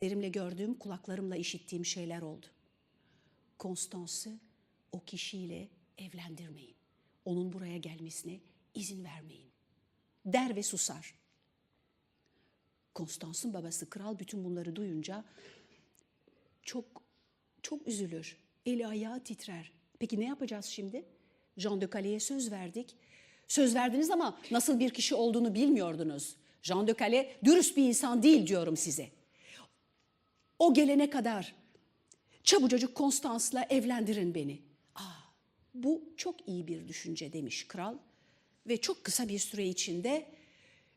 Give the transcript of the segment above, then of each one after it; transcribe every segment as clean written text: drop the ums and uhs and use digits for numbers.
Gözlerimle gördüğüm, kulaklarımla işittiğim şeyler oldu. Constance'ı o kişiyle evlendirmeyin. Onun buraya gelmesine izin vermeyin. Der ve susar. Constance'ın babası kral bütün bunları duyunca çok üzülür. Eli ayağı titrer. Peki ne yapacağız şimdi? Jean de Calais söz verdik. Söz verdiniz ama nasıl bir kişi olduğunu bilmiyordunuz. Jean de Calais dürüst bir insan değil diyorum size. O gelene kadar çabucacık Constance'la evlendirin beni. Bu çok iyi bir düşünce demiş kral. Ve çok kısa bir süre içinde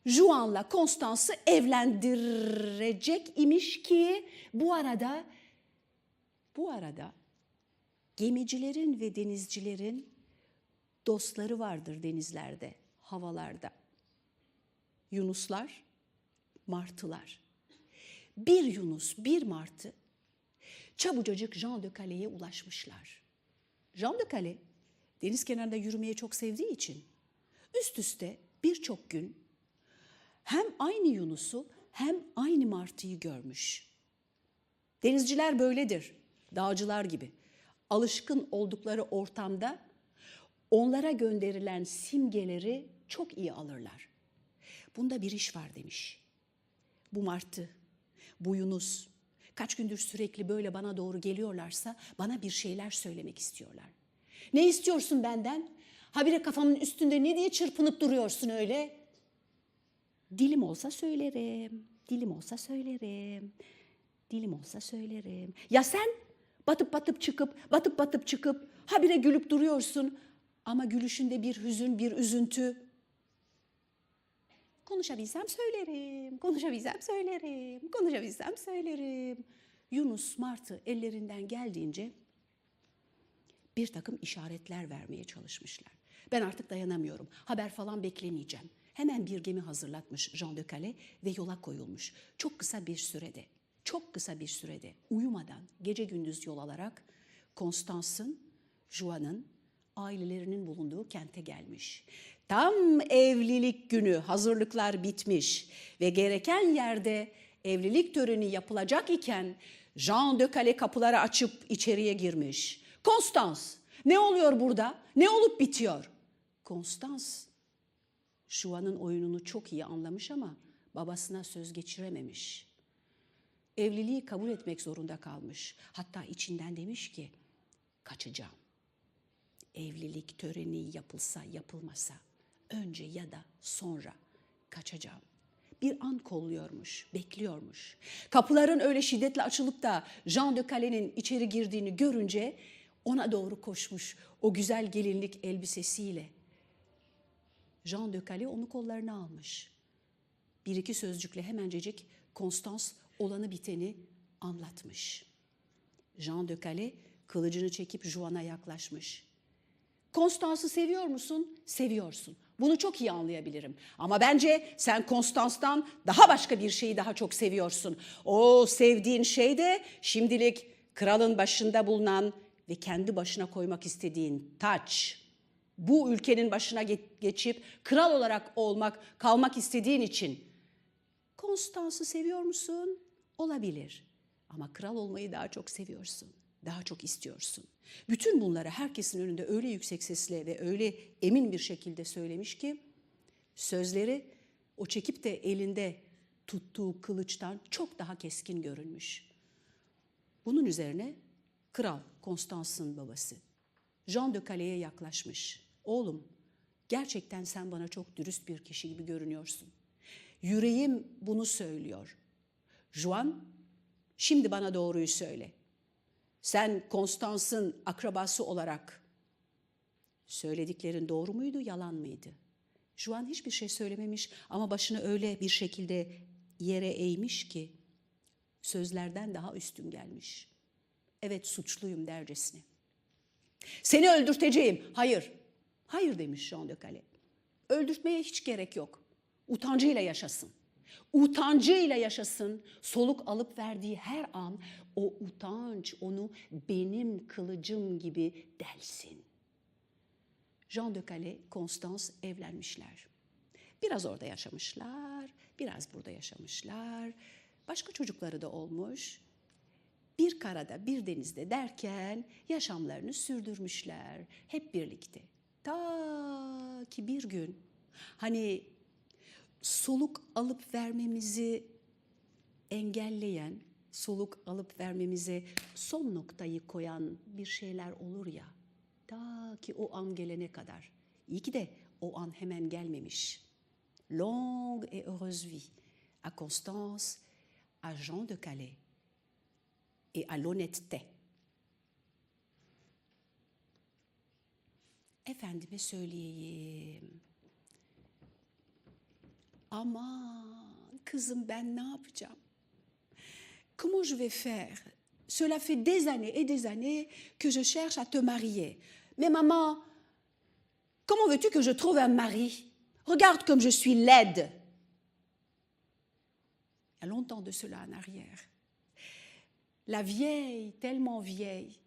Juan'la Constance'ı evlendirecek imiş ki bu arada gemicilerin ve denizcilerin dostları vardır denizlerde, havalarda. Yunuslar, martılar. Bir yunus, bir martı çabucacık Jean de Calais'e ulaşmışlar. Jean de Calais deniz kenarında yürümeyi çok sevdiği için üst üste birçok gün hem aynı yunusu hem aynı martıyı görmüş. Denizciler böyledir, dağcılar gibi. Alışkın oldukları ortamda onlara gönderilen simgeleri çok iyi alırlar. Bunda bir iş var demiş. Bu martı, bu yunus kaç gündür sürekli böyle bana doğru geliyorlarsa bana bir şeyler söylemek istiyorlar. Ne istiyorsun benden? Habire kafamın üstünde ne diye çırpınıp duruyorsun öyle? Dilim olsa söylerim, dilim olsa söylerim, dilim olsa söylerim. Ya sen batıp batıp çıkıp habire gülüp duruyorsun ama gülüşünde bir hüzün, bir üzüntü. Konuşabilsem söylerim, konuşabilsem söylerim, konuşabilsem söylerim. Yunus, martı ellerinden geldiğince bir takım işaretler vermeye çalışmışlar. Ben artık dayanamıyorum, haber falan beklemeyeceğim. Hemen bir gemi hazırlatmış Jean de Calais ve yola koyulmuş. Çok kısa bir sürede uyumadan gece gündüz yol alarak Constance'ın, Juan'ın ailelerinin bulunduğu kente gelmiş. Tam evlilik günü hazırlıklar bitmiş ve gereken yerde evlilik töreni yapılacak iken Jean de Calais kapıları açıp içeriye girmiş. Constance, ne oluyor burada? Ne olup bitiyor? Constance, Juan'ın oyununu çok iyi anlamış ama babasına söz geçirememiş. Evliliği kabul etmek zorunda kalmış. Hatta içinden demiş ki, kaçacağım. Evlilik töreni yapılsa yapılmasa, önce ya da sonra kaçacağım. Bir an kolluyormuş, bekliyormuş. Kapıların öyle şiddetle açılıp da Jean de Calais'nin içeri girdiğini görünce ona doğru koşmuş o güzel gelinlik elbisesiyle. Jean de Calais onu kollarına almış. Bir iki sözcükle hemencecik Constance olanı biteni anlatmış. Jean de Calais kılıcını çekip Juan'a yaklaşmış. Constance'ı seviyor musun? Seviyorsun. Bunu çok iyi anlayabilirim. Ama bence sen Constance'dan daha başka bir şeyi daha çok seviyorsun. O sevdiğin şey de şimdilik kralın başında bulunan ve kendi başına koymak istediğin taç. Bu ülkenin başına geçip kral olarak kalmak istediğin için. Constance'ı seviyor musun? Olabilir. Ama kral olmayı daha çok seviyorsun. Daha çok istiyorsun. Bütün bunları herkesin önünde öyle yüksek sesle ve öyle emin bir şekilde söylemiş ki sözleri o çekip de elinde tuttuğu kılıçtan çok daha keskin görünmüş. Bunun üzerine kral, Constance'ın babası, Jean de Calais'e yaklaşmış. Oğlum, gerçekten sen bana çok dürüst bir kişi gibi görünüyorsun. Yüreğim bunu söylüyor. Juan, şimdi bana doğruyu söyle. Sen Constance'ın akrabası olarak söylediklerin doğru muydu, yalan mıydı? Juan hiçbir şey söylememiş ama başını öyle bir şekilde yere eğmiş ki sözlerden daha üstün gelmiş. Evet, suçluyum dercesine. Seni öldürteceğim. Hayır. Hayır demiş Jean de Calais. Öldürtmeye hiç gerek yok. Utancıyla yaşasın. Utancıyla yaşasın. Soluk alıp verdiği her an o utanç onu benim kılıcım gibi delsin. Jean de Calais, Constance evlenmişler. Biraz orada yaşamışlar, biraz burada yaşamışlar. Başka çocukları da olmuş. Bir karada, bir denizde derken yaşamlarını sürdürmüşler hep birlikte. Ta ki bir gün hani soluk alıp vermemizi engelleyen, soluk alıp vermemize son noktayı koyan bir şeyler olur ya. Ta ki o an gelene kadar. İyi ki de o an hemen gelmemiş. Longue et heureuse vie à Constance, à Jean de Calais et à l'honnêteté. Efendime söyleyeyim. Aman kızım ben ne yapacağım? Comment je vais faire? Cela fait des années et des années que je cherche à te marier. Mais maman, comment veux-tu que je trouve un mari? Regarde comme je suis laide. Il y a longtemps de cela en arrière. La vieille, tellement vieille,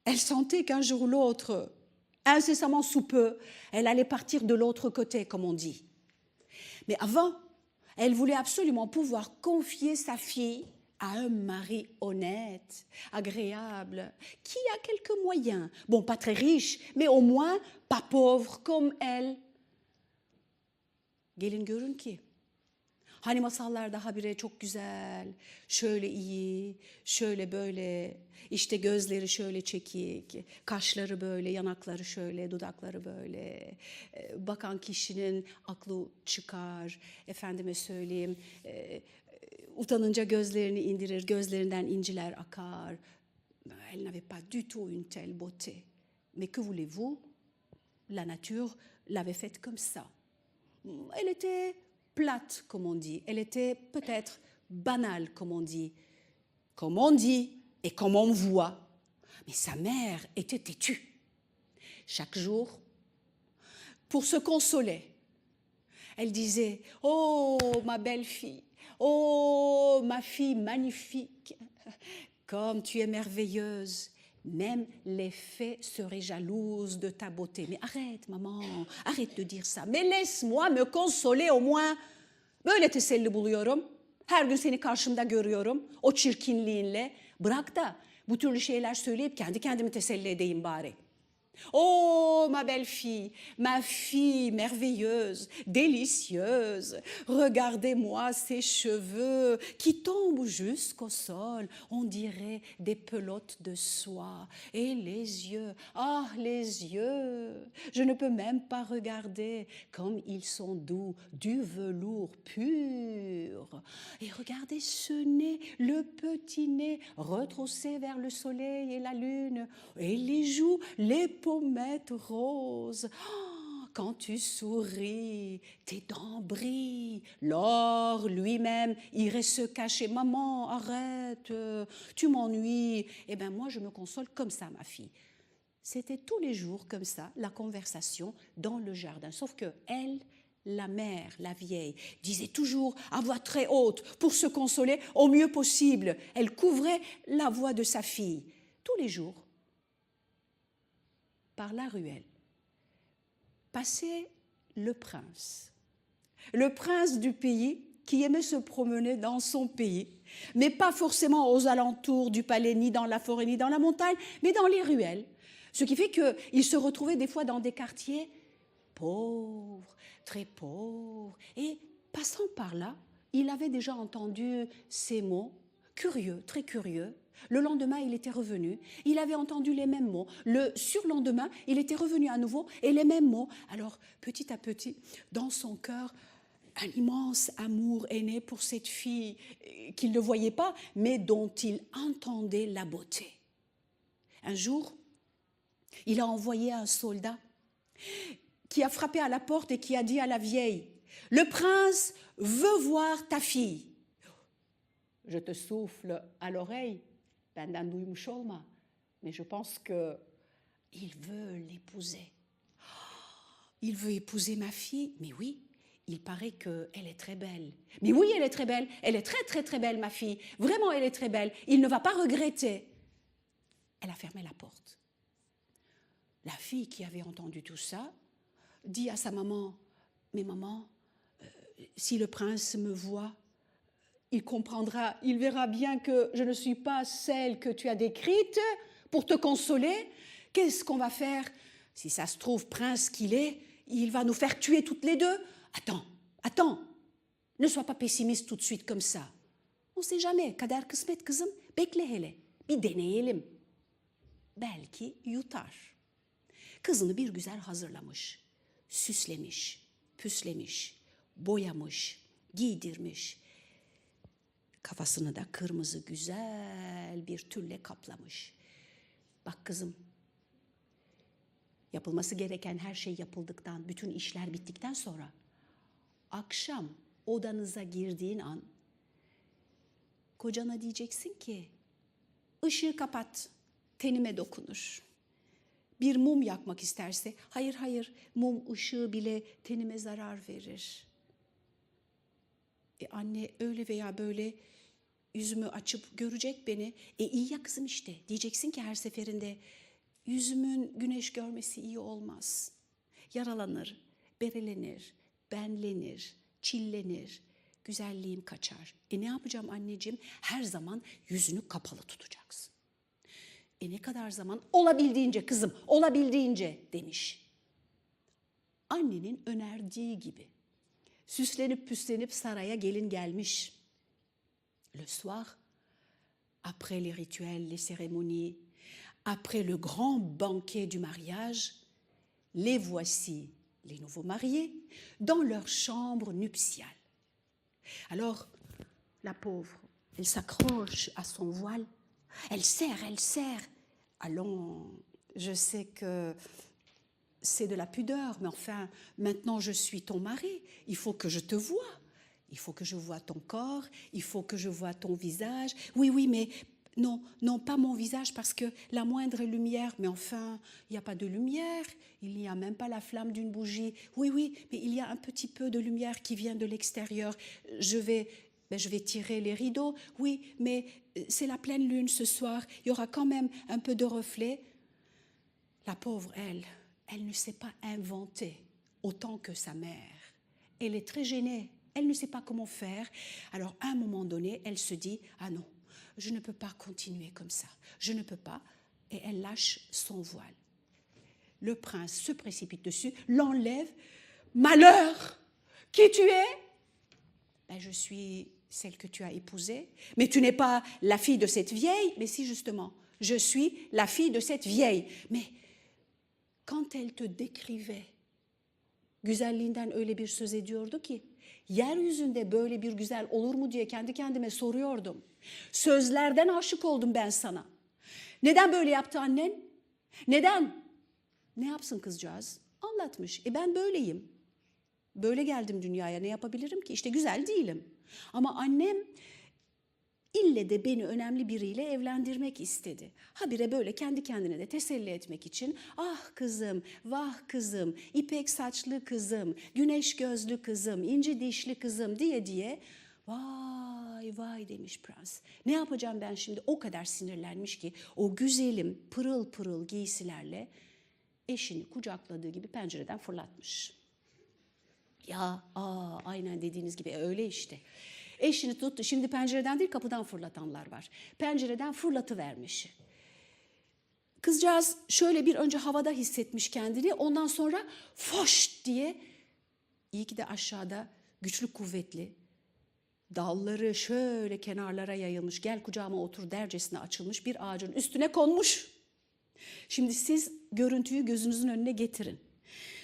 elle sentait qu'un jour ou l'autre, incessamment sous peu, elle allait partir de l'autre côté, comme on dit. Mais avant, elle voulait absolument pouvoir confier sa fille à un mari honnête, agréable, qui a quelques moyens. Bon, pas très riche, mais au moins pas pauvre comme elle. Gelin görün ki, hani masallarda habire çok güzel, şöyle iyi, şöyle böyle, işte gözleri şöyle çekik, kaşları böyle, yanakları şöyle, dudakları böyle. Bakan kişinin aklı çıkar, efendime söyleyeyim, utanınca gözlerini indirir, gözlerinden inciler akar. Elle n'avait pas du tout une telle beauté. Mais que voulez-vous? La nature l'avait faite comme ça. Elle était plate, comme on dit. Elle était peut-être banale, comme on dit. Comme on dit et comme on voit. Mais sa mère était têtue. Chaque jour, pour se consoler, elle disait « Oh, ma belle fille, oh, ma fille magnifique, comme tu es merveilleuse. Même les fées seraient jalouses de ta beauté. Mais arrête maman, arrête de dire ça. Mais laisse-moi me consoler au moins. Böyle teselli buluyorum. Her gün seni karşımda görüyorum. O çirkinliğinle. Bırak da bu türlü şeyler söyleyip kendi kendimi teselli edeyim bari. Oh, ma belle fille merveilleuse, délicieuse, regardez-moi ces cheveux qui tombent jusqu'au sol, on dirait des pelotes de soie. Et les yeux, ah les yeux, je ne peux même pas regarder comme ils sont doux, du velours pur. Et regardez ce nez, le petit nez retroussé vers le soleil et la lune, et les joues, les pommettes roses. Oh, quand tu souris, tes dents brillent. L'or lui-même irait se cacher. Maman, arrête, tu m'ennuies. Eh bien, moi, je me console comme ça, ma fille. C'était tous les jours comme ça, la conversation dans le jardin. Sauf que elle, la mère, la vieille, disait toujours à voix très haute pour se consoler au mieux possible. Elle couvrait la voix de sa fille. Tous les jours, par la ruelle, passait le prince du pays qui aimait se promener dans son pays, mais pas forcément aux alentours du palais, ni dans la forêt, ni dans la montagne, mais dans les ruelles. Ce qui fait qu'il se retrouvait des fois dans des quartiers pauvres, très pauvres, et passant par là, il avait déjà entendu ces mots, curieux, très curieux. Le lendemain, il était revenu, il avait entendu les mêmes mots. Le surlendemain, il était revenu à nouveau et les mêmes mots. Alors, petit à petit, dans son cœur, un immense amour est né pour cette fille qu'il ne voyait pas, mais dont il entendait la beauté. Un jour, il a envoyé un soldat qui a frappé à la porte et qui a dit à la vieille « Le prince veut voir ta fille. » Je te souffle à l'oreille. Mais je pense qu'il veut l'épouser. Il veut épouser ma fille? Mais oui, il paraît qu'elle est très belle. Mais oui, elle est très belle. Elle est très, très, très belle, ma fille. Vraiment, elle est très belle. Il ne va pas regretter. Elle a fermé la porte. La fille qui avait entendu tout ça dit à sa maman, « Mais maman, si le prince me voit, il comprendra, il verra bien que je ne suis pas celle que tu as décrite pour te consoler. Qu'est-ce qu'on va faire? Si ça se trouve, prince qu'il est, il va nous faire tuer toutes les deux. Attends, ne sois pas pessimiste tout de suite comme ça. On ne sait jamais, kader kısmet kızım, bekle hele, bir deneyelim. Belki yutar. Kızını bir güzel hazırlamış, süslemiş, püslemiş, boyamış, giydirmiş. Kafasını da kırmızı güzel bir tülle kaplamış. Bak kızım, yapılması gereken her şey yapıldıktan, bütün işler bittikten sonra akşam odanıza girdiğin an kocana diyeceksin ki ışığı kapat, tenime dokunur. Bir mum yakmak isterse, hayır, mum ışığı bile tenime zarar verir. Anne öyle veya böyle yüzümü açıp görecek beni. İyi ya kızım işte. Diyeceksin ki her seferinde yüzümün güneş görmesi iyi olmaz. Yaralanır, berelenir, benlenir, çillenir. Güzelliğim kaçar. Ne yapacağım anneciğim? Her zaman yüzünü kapalı tutacaksın. Ne kadar zaman? Olabildiğince kızım, olabildiğince demiş. Annenin önerdiği gibi. Süslenip püslenip saraya gelin gelmiş. Le soir, après les rituels, les cérémonies, après le grand banquet du mariage, les voici, les nouveaux mariés, dans leur chambre nuptiale. Alors, la pauvre, elle s'accroche à son voile, elle serre. Allons, je sais que c'est de la pudeur, mais enfin, maintenant je suis ton mari, il faut que je te voie. Il faut que je voie ton corps, il faut que je voie ton visage. Oui, mais non, pas mon visage parce que la moindre lumière, mais enfin, il n'y a pas de lumière, il n'y a même pas la flamme d'une bougie. Oui, mais il y a un petit peu de lumière qui vient de l'extérieur. Je vais tirer les rideaux. Oui, mais c'est la pleine lune ce soir, il y aura quand même un peu de reflet. La pauvre, elle ne sait pas inventer autant que sa mère. Elle est très gênée. Elle ne sait pas comment faire. Alors, à un moment donné, elle se dit « Ah non, je ne peux pas continuer comme ça. Je ne peux pas. » Et elle lâche son voile. Le prince se précipite dessus, l'enlève. « Malheur! Qui tu es ?»« Je suis celle que tu as épousée. »« Mais tu n'es pas la fille de cette vieille. »« Mais si, justement, je suis la fille de cette vieille. » Mais quand elle te décrivait, güzelliğinden öyle bir söz ediyordu ki, yeryüzünde böyle bir güzel olur mu diye kendi kendime soruyordum. Sözlerden aşık oldum ben sana. Neden böyle yaptı annen? Neden? Ne yapsın kızcağız? Anlatmış. Ben böyleyim. Böyle geldim dünyaya, ne yapabilirim ki? İşte güzel değilim. Ama annem ille de beni önemli biriyle evlendirmek istedi. Habire böyle kendi kendine de teselli etmek için ah kızım, vah kızım, ipek saçlı kızım, güneş gözlü kızım, inci dişli kızım diye vay demiş prens. Ne yapacağım ben şimdi? O kadar sinirlenmiş ki o güzelim pırıl pırıl giysilerle eşini kucakladığı gibi pencereden fırlatmış. Aynen dediğiniz gibi öyle işte. Eşini tuttu. Şimdi pencereden değil kapıdan fırlatanlar var. Pencereden fırlatıvermiş. Kızcağız şöyle bir önce havada hissetmiş kendini. Ondan sonra foş diye iyi ki de aşağıda güçlü kuvvetli dalları şöyle kenarlara yayılmış. Gel kucağıma otur dercesine açılmış bir ağacın üstüne konmuş. Şimdi siz görüntüyü gözünüzün önüne getirin.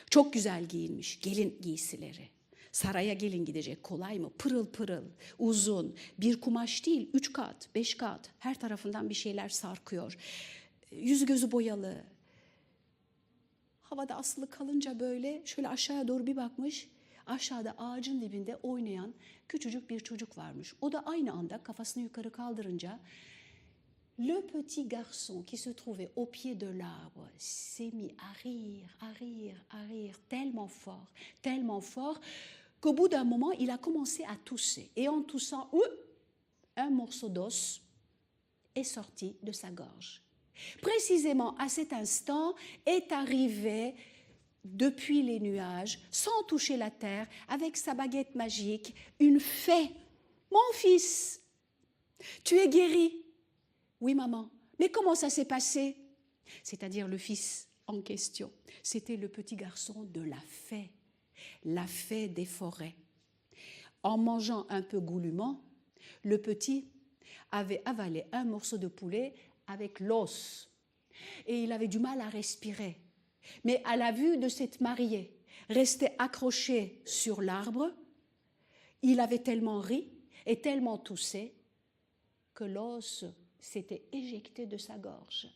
Çok güzel giyinmiş gelin giysileri. Saraya gelin gidecek kolay mı? Pırıl pırıl, uzun, bir kumaş değil, 3 kat, 5 kat. Her tarafından bir şeyler sarkıyor. Yüzü gözü boyalı. Havada asılı kalınca böyle şöyle aşağıya doğru bir bakmış. Aşağıda ağacın dibinde oynayan küçücük bir çocuk varmış. O da aynı anda kafasını yukarı kaldırınca le petit garçon qui se trouvait au pied de l'arbre s'est mis à rire tellement fort qu'au bout d'un moment, il a commencé à tousser. Et en toussant, un morceau d'os est sorti de sa gorge. Précisément à cet instant est arrivé depuis les nuages, sans toucher la terre, avec sa baguette magique, une fée mon fils, tu es guéri. Oui, maman. Mais comment ça s'est passé? C'est-à-dire le fils en question. C'était le petit garçon de la fée des forêts. En mangeant un peu goulûment, le petit avait avalé un morceau de poulet avec l'os et il avait du mal à respirer. Mais à la vue de cette mariée restée accrochée sur l'arbre, il avait tellement ri et tellement toussé que l'os s'était éjecté de sa gorge.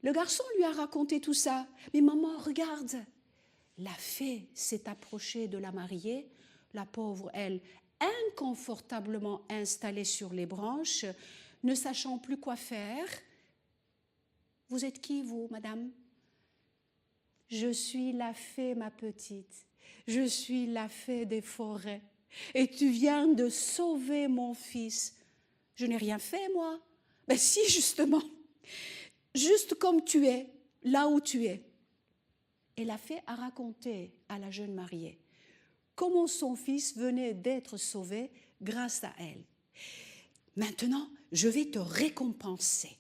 Le garçon lui a raconté tout ça. Mais maman, regarde, la fée s'est approchée de la mariée, la pauvre, elle, inconfortablement installée sur les branches, ne sachant plus quoi faire. Vous êtes qui, vous, madame? Je suis la fée, ma petite. Je suis la fée des forêts. Et tu viens de sauver mon fils. Je n'ai rien fait, moi. Ben si, justement. Juste comme tu es, là où tu es. Et la fée a raconté à la jeune mariée comment son fils venait d'être sauvé grâce à elle. Maintenant, je vais te récompenser.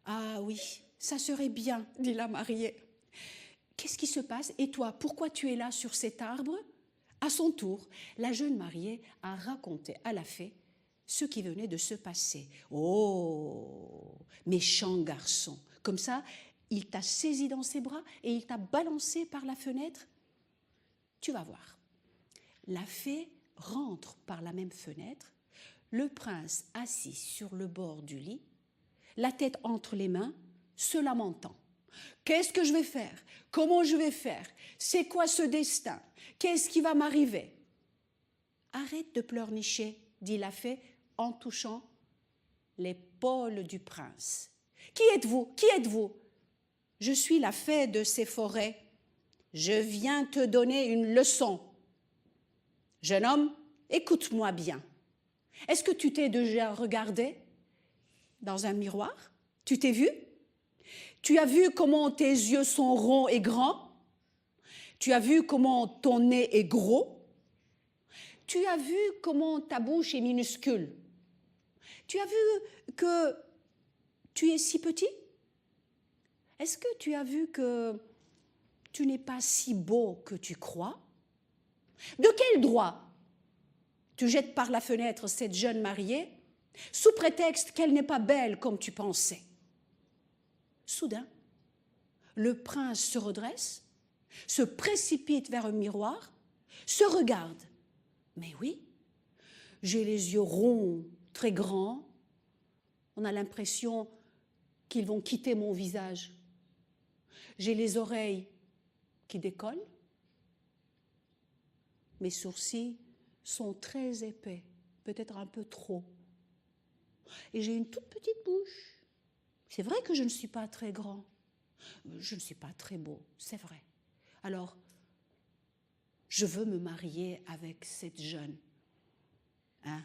Ah oui, ça serait bien, dit la mariée. Qu'est-ce qui se passe? Et toi, pourquoi tu es là sur cet arbre? À son tour, la jeune mariée a raconté à la fée ce qui venait de se passer. Oh, méchant garçon. Comme ça, il t'a saisi dans ses bras et il t'a balancé par la fenêtre. Tu vas voir. La fée rentre par la même fenêtre, le prince assis sur le bord du lit, la tête entre les mains, se lamentant. Qu'est-ce que je vais faire? Comment je vais faire? C'est quoi ce destin? Qu'est-ce qui va m'arriver? Arrête de pleurnicher, dit la fée en touchant l'épaule du prince. Qui êtes-vous? Qui êtes-vous? Je suis la fée de ces forêts. Je viens te donner une leçon. Jeune homme, écoute-moi bien. Est-ce que tu t'es déjà regardé dans un miroir? Tu t'es vu? Tu as vu comment tes yeux sont ronds et grands? Tu as vu comment ton nez est gros? Tu as vu comment ta bouche est minuscule? Tu as vu que tu es si petit? Est-ce que tu as vu que tu n'es pas si beau que tu crois? De quel droit tu jettes par la fenêtre cette jeune mariée, sous prétexte qu'elle n'est pas belle comme tu pensais? Soudain, le prince se redresse, se précipite vers un miroir, se regarde. Mais oui, j'ai les yeux ronds, très grands. On a l'impression qu'ils vont quitter mon visage. J'ai les oreilles qui décollent. Mes sourcils sont très épais, peut-être un peu trop. Et j'ai une toute petite bouche. C'est vrai que je ne suis pas très grand. Je ne suis pas très beau, c'est vrai. Alors, je veux me marier avec cette jeune. Hein?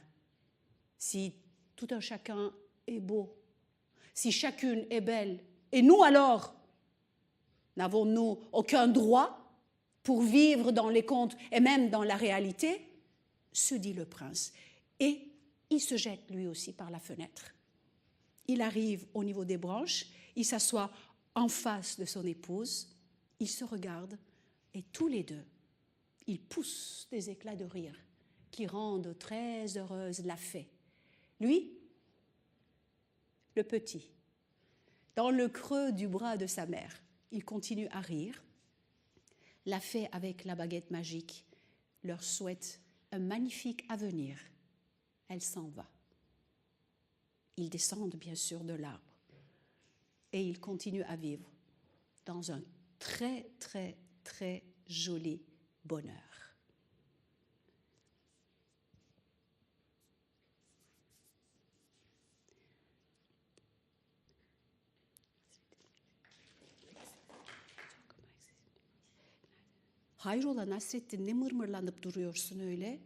Si tout un chacun est beau, si chacune est belle, et nous alors, n'avons-nous aucun droit pour vivre dans les contes et même dans la réalité? Se dit le prince. Et il se jette lui aussi par la fenêtre. Il arrive au niveau des branches, il s'assoit en face de son épouse, ils se regardent et tous les deux, ils poussent des éclats de rire qui rendent très heureuse la fée. Lui, le petit, dans le creux du bras de sa mère, il continue à rire. La fée, avec la baguette magique, leur souhaite un magnifique avenir. Elle s'en va. Ils descendent bien sûr de l'arbre et ils continuent à vivre dans un très, très, très joli bonheur. Hayrola Nasrettin, ne mırmırlanıp duruyorsun öyle?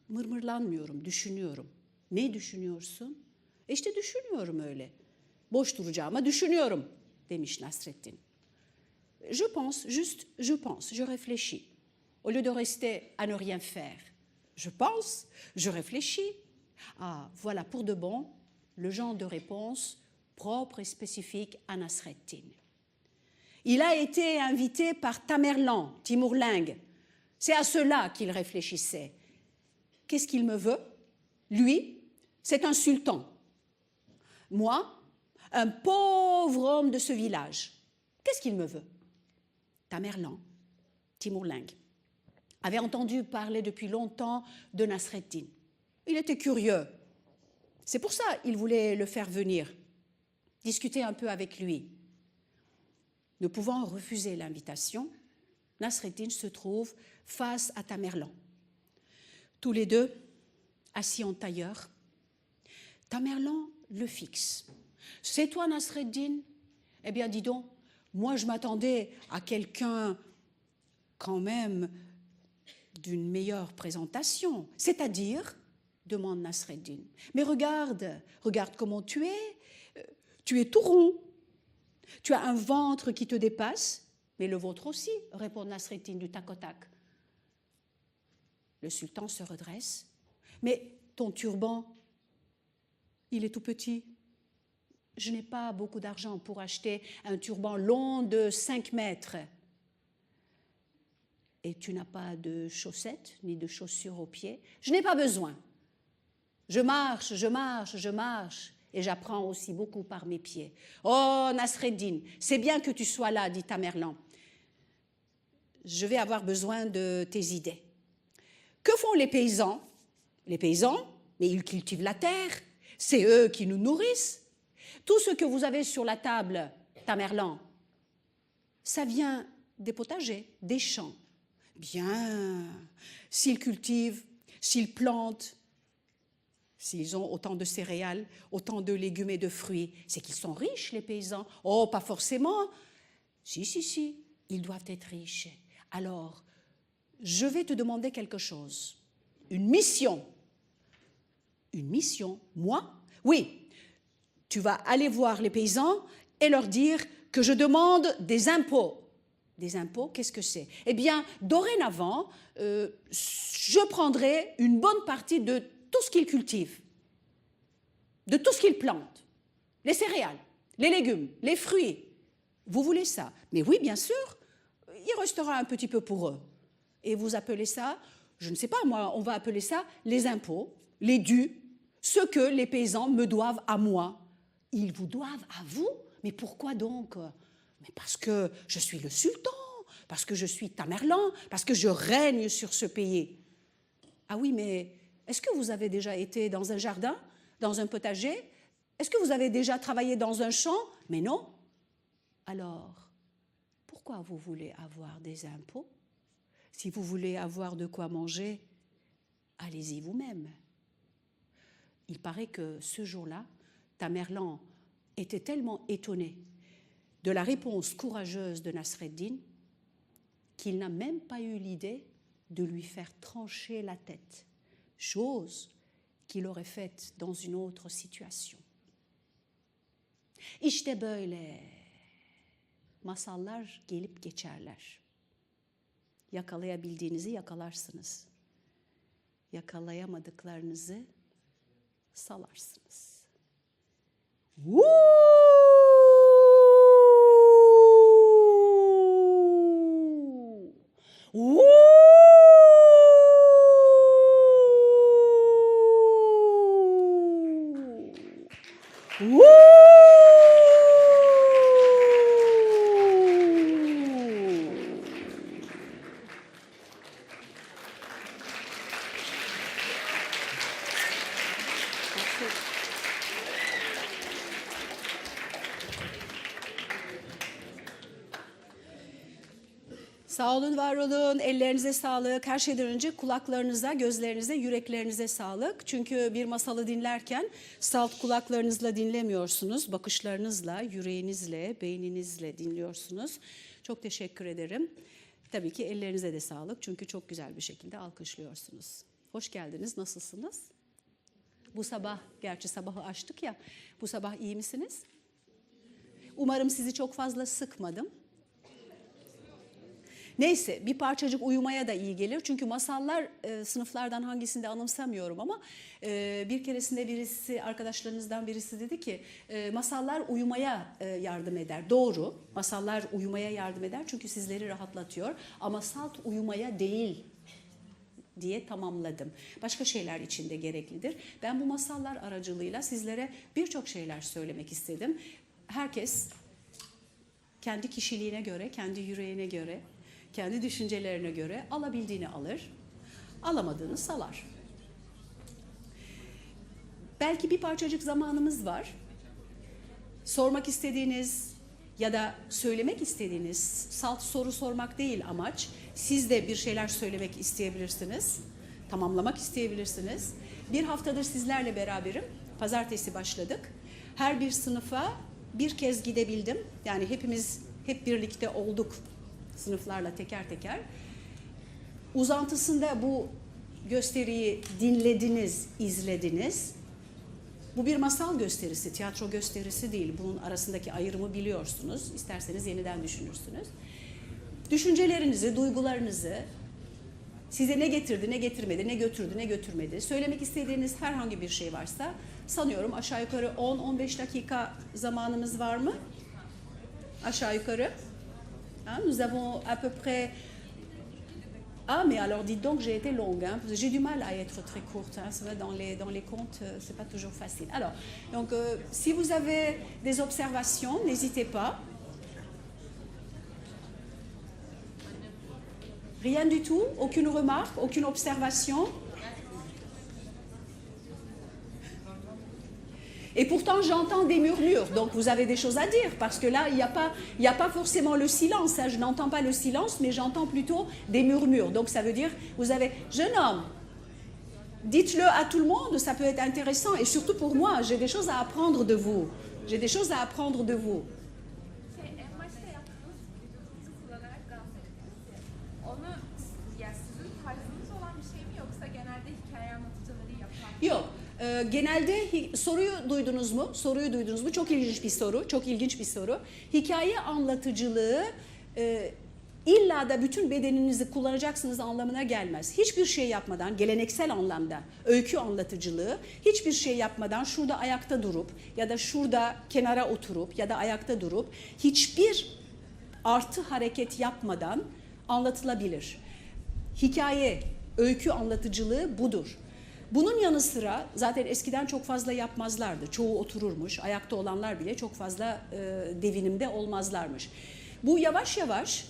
Mırmırlanmıyorum, düşünüyorum. Ne düşünüyorsun? İşte düşünüyorum öyle. Boş duracağıma düşünüyorum, demiş Nasrettin. Je pense, juste je pense, je réfléchis. Au lieu de rester à ne rien faire, je pense, je réfléchis. Ah, voilà pour de bon le genre de réponse propre et spécifique à Nasreddin. Il a été invité par Tamerlan, Timur-Lenk. C'est à cela qu'il réfléchissait. Qu'est-ce qu'il me veut? Lui, c'est un sultan. Moi, un pauvre homme de ce village. Qu'est-ce qu'il me veut? Tamerlan, Timur-Lenk, avait entendu parler depuis longtemps de Nasreddin. Il était curieux. C'est pour ça qu'il voulait le faire venir, discuter un peu avec lui. Ne pouvant refuser l'invitation, Nasreddin se trouve face à Tamerlan. Tous les deux, assis en tailleur, Tamerlan le fixe. « C'est toi, Nasreddin? Eh bien, dis donc, moi je m'attendais à quelqu'un quand même d'une meilleure présentation. C'est-à-dire, demande Nasreddin, mais regarde comment tu es tout rond. Tu as un ventre qui te dépasse, mais le vôtre aussi, répond Nasreddin du tac au tac. Le sultan se redresse. Mais ton turban, il est tout petit. Je n'ai pas beaucoup d'argent pour acheter un turban long de 5 mètres. Et tu n'as pas de chaussettes ni de chaussures aux pieds. Je n'ai pas besoin. Je marche, et j'apprends aussi beaucoup par mes pieds. Oh, Nasreddin, c'est bien que tu sois là, dit Tamerlan. Je vais avoir besoin de tes idées. Que font les paysans? Les paysans, mais ils cultivent la terre. C'est eux qui nous nourrissent. Tout ce que vous avez sur la table, Tamerlan, ça vient des potagers, des champs. Bien, s'ils cultivent, s'ils plantent, s'ils ont autant de céréales, autant de légumes et de fruits, c'est qu'ils sont riches, les paysans. Oh, pas forcément. Si, ils doivent être riches. Alors, je vais te demander quelque chose. Une mission. Une mission? Moi? Oui. Tu vas aller voir les paysans et leur dire que je demande des impôts. Des impôts, qu'est-ce que c'est? Eh bien, dorénavant, je prendrai une bonne partie de tout ce qu'ils cultivent, de tout ce qu'ils plantent, les céréales, les légumes, les fruits. Vous voulez ça? Mais oui, bien sûr, il restera un petit peu pour eux. Et vous appelez ça, je ne sais pas moi, on va appeler ça les impôts, les dus, ce que les paysans me doivent à moi. Ils vous doivent à vous? Mais pourquoi donc? Mais parce que je suis le sultan, parce que je suis Tamerlan, parce que je règne sur ce pays. Ah oui, mais est-ce que vous avez déjà été dans un jardin, dans un potager? Est-ce que vous avez déjà travaillé dans un champ? Mais non. Alors, pourquoi vous voulez avoir des impôts? Si vous voulez avoir de quoi manger, allez-y vous-même. Il paraît que ce jour-là, Tamerlan était tellement étonné de la réponse courageuse de Nasreddin qu'il n'a même pas eu l'idée de lui faire trancher la tête, chose qu'il aurait faite dans une autre situation. İşte böyle masallar gelip geçerler. Yakalayabildiğinizi yakalarsınız. Yakalayamadıklarınızı salarsınız. Woo! Woo! Woo! Sağ olun, var olun. Ellerinize sağlık. Her şeyden önce kulaklarınıza, gözlerinize, yüreklerinize sağlık. Çünkü bir masalı dinlerken salt kulaklarınızla dinlemiyorsunuz. Bakışlarınızla, yüreğinizle, beyninizle dinliyorsunuz. Çok teşekkür ederim. Tabii ki ellerinize de sağlık. Çünkü çok güzel bir şekilde alkışlıyorsunuz. Hoş geldiniz. Nasılsınız? Bu sabah, gerçi sabahı açtık ya. Bu sabah iyi misiniz? Umarım sizi çok fazla sıkmadım. Neyse, bir parçacık uyumaya da iyi gelir. Çünkü masallar sınıflardan hangisinde anımsamıyorum ama bir keresinde birisi, arkadaşlarınızdan birisi dedi ki masallar uyumaya yardım eder. Doğru, masallar uyumaya yardım eder çünkü sizleri rahatlatıyor ama salt uyumaya değil diye tamamladım. Başka şeyler için de gereklidir. Ben bu masallar aracılığıyla sizlere birçok şeyler söylemek istedim. Herkes kendi kişiliğine göre, kendi yüreğine göre, kendi düşüncelerine göre alabildiğini alır, alamadığını salar. Belki bir parçacık zamanımız var. Sormak istediğiniz ya da söylemek istediğiniz, salt soru sormak değil amaç. Siz de bir şeyler söylemek isteyebilirsiniz, tamamlamak isteyebilirsiniz. Bir haftadır sizlerle beraberim. Pazartesi başladık. Her bir sınıfa bir kez gidebildim. Yani hepimiz hep birlikte olduk sınıflarla teker teker. Uzantısında bu gösteriyi dinlediniz, izlediniz. Bu bir masal gösterisi, tiyatro gösterisi değil. Bunun arasındaki ayrımı biliyorsunuz. İsterseniz yeniden düşünürsünüz. Düşüncelerinizi, duygularınızı, size ne getirdi, ne getirmedi, ne götürdü, ne götürmedi, söylemek istediğiniz herhangi bir şey varsa sanıyorum aşağı yukarı 10-15 dakika zamanımız var mı? Aşağı yukarı. Nous avons à peu près... Ah, mais alors dites donc, j'ai été longue, hein, parce que j'ai du mal à être très courte. Hein, c'est vrai, dans les contes, c'est pas toujours facile. Alors, donc, si vous avez des observations, n'hésitez pas. Rien du tout, aucune remarque, aucune observation. Et pourtant, j'entends des murmures, donc vous avez des choses à dire, parce que là, il n'y a pas forcément le silence. Hein. Je n'entends pas le silence, mais j'entends plutôt des murmures. Donc ça veut dire, vous avez, jeune homme, dites-le à tout le monde, ça peut être intéressant. Et surtout pour moi, j'ai des choses à apprendre de vous. J'ai des choses à apprendre de vous. Yok. Genelde soruyu duydunuz mu? Soruyu duydunuz mu? Çok ilginç bir soru. Çok ilginç bir soru. Hikaye anlatıcılığı illa da bütün bedeninizi kullanacaksınız anlamına gelmez. Hiçbir şey yapmadan, geleneksel anlamda öykü anlatıcılığı, hiçbir şey yapmadan şurada ayakta durup ya da şurada kenara oturup ya da ayakta durup hiçbir artı hareket yapmadan anlatılabilir. Hikaye, öykü anlatıcılığı budur. Bunun yanı sıra zaten eskiden çok fazla yapmazlardı. Çoğu otururmuş, ayakta olanlar bile çok fazla devinimde olmazlarmış. Bu yavaş yavaş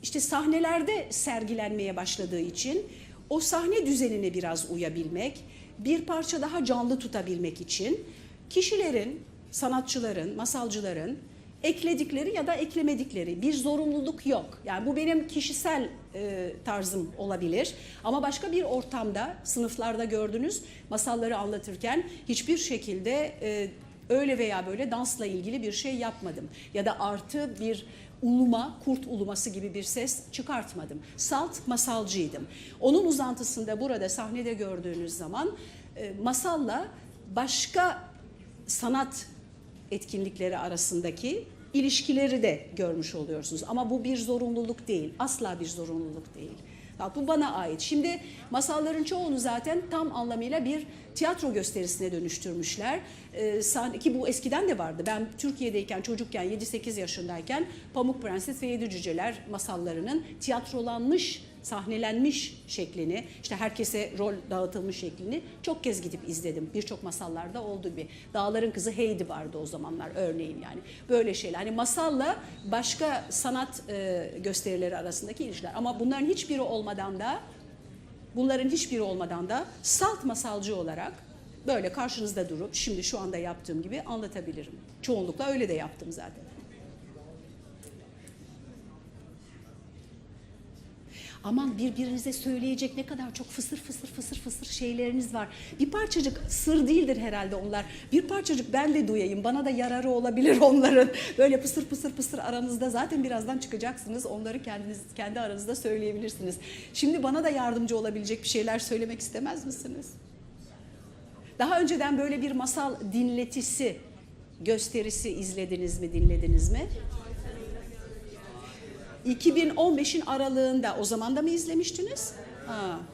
işte sahnelerde sergilenmeye başladığı için o sahne düzenine biraz uyabilmek, bir parça daha canlı tutabilmek için kişilerin, sanatçıların, masalcıların ekledikleri ya da eklemedikleri bir zorunluluk yok. Yani bu benim kişisel tarzım olabilir. Ama başka bir ortamda, sınıflarda gördünüz, masalları anlatırken hiçbir şekilde öyle veya böyle dansla ilgili bir şey yapmadım. Ya da artı bir uluma, kurt uluması gibi bir ses çıkartmadım. Salt masalcıydım. Onun uzantısında burada sahnede gördüğünüz zaman masalla başka sanat etkinlikleri arasındaki ilişkileri de görmüş oluyorsunuz. Ama bu bir zorunluluk değil. Asla bir zorunluluk değil. Bu bana ait. Şimdi masalların çoğunu zaten tam anlamıyla bir tiyatro gösterisine dönüştürmüşler. Ki bu eskiden de vardı. Ben Türkiye'deyken, çocukken, 7-8 yaşındayken Pamuk Prenses ve Yedi Cüceler masallarının tiyatrolanmış, sahnelenmiş şeklini, işte herkese rol dağıtılmış şeklini çok kez gidip izledim. Birçok masallarda olduğu gibi. Dağların Kızı Heidi vardı o zamanlar örneğin yani. Böyle şeyler. Hani masalla başka sanat gösterileri arasındaki ilişkiler. Ama bunların hiçbiri olmadan da salt masalcı olarak böyle karşınızda durup şimdi şu anda yaptığım gibi anlatabilirim. Çoğunlukla öyle de yaptım zaten. Aman birbirinize söyleyecek ne kadar çok fısır şeyleriniz var. Bir parçacık sır değildir herhalde onlar. Bir parçacık ben de duyayım. Bana da yararı olabilir onların. Böyle pısır aranızda zaten birazdan çıkacaksınız. Onları kendi aranızda söyleyebilirsiniz. Şimdi bana da yardımcı olabilecek bir şeyler söylemek istemez misiniz? Daha önceden böyle bir masal dinletisi, gösterisi izlediniz mi, dinlediniz mi? 2015'in aralığında, o zaman da mı izlemiştiniz? Ha.